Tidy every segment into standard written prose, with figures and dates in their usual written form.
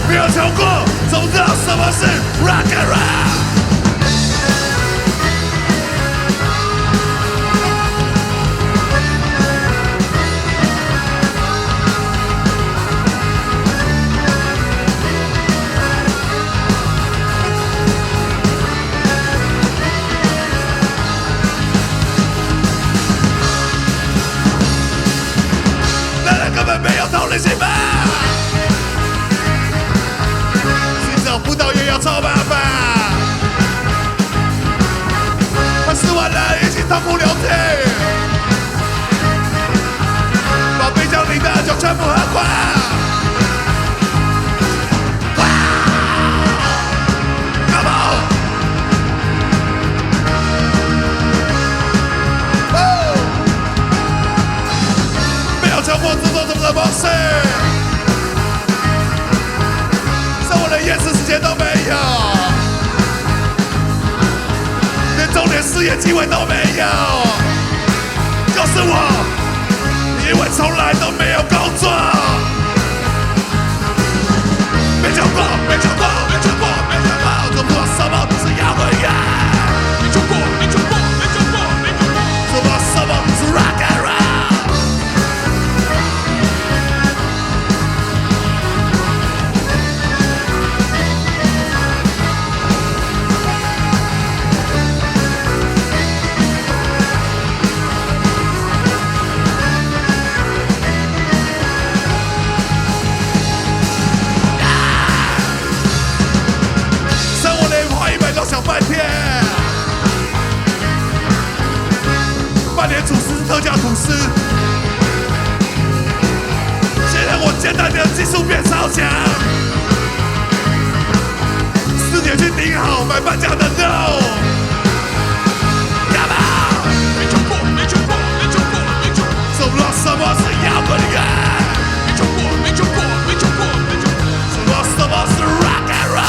没有求过，怎么知道什么是 rock and roll？ 男人根本没有同理心吧？寻找不到也要找办法。把4万人一起痛哭流涕，把冰箱里的酒全部喝光。Come on！ 没有强迫制作什么的方式，生活连厌世时间都没有，连重点事业机会都没有。就是我，因为从来都没有工作，没求过，没求过，没求过，没求过，做不到什么是摇滚乐，没求过，没求过，没求过，没求过，做不到什么是 rock and roll。想半天，半年厨师特价吐司，先让我简单的技术变超强，4年去顶好买半价的肉。Come on！ 没求过，没求过，没求过，没求过，做不到什么是摇滚乐。没求过，没求过，没求过，没求过，做不到什么是 rock and roll。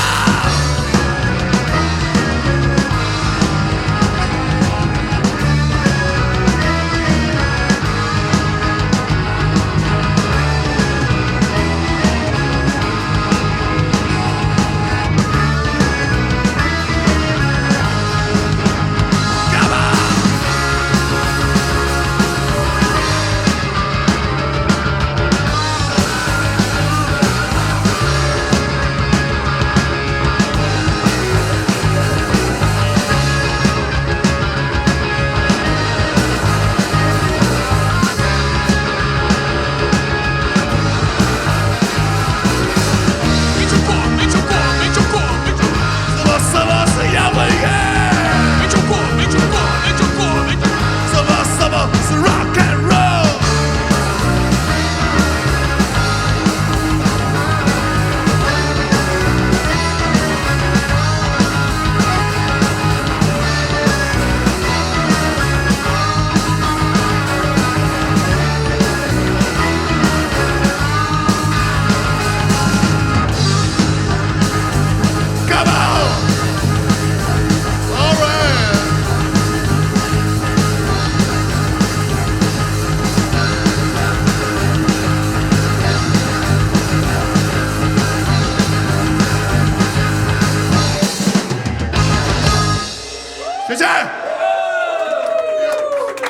谢谢。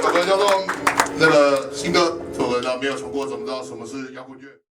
这个叫做那个新歌，这首歌叫没有求过，怎么知道什么是摇滚乐？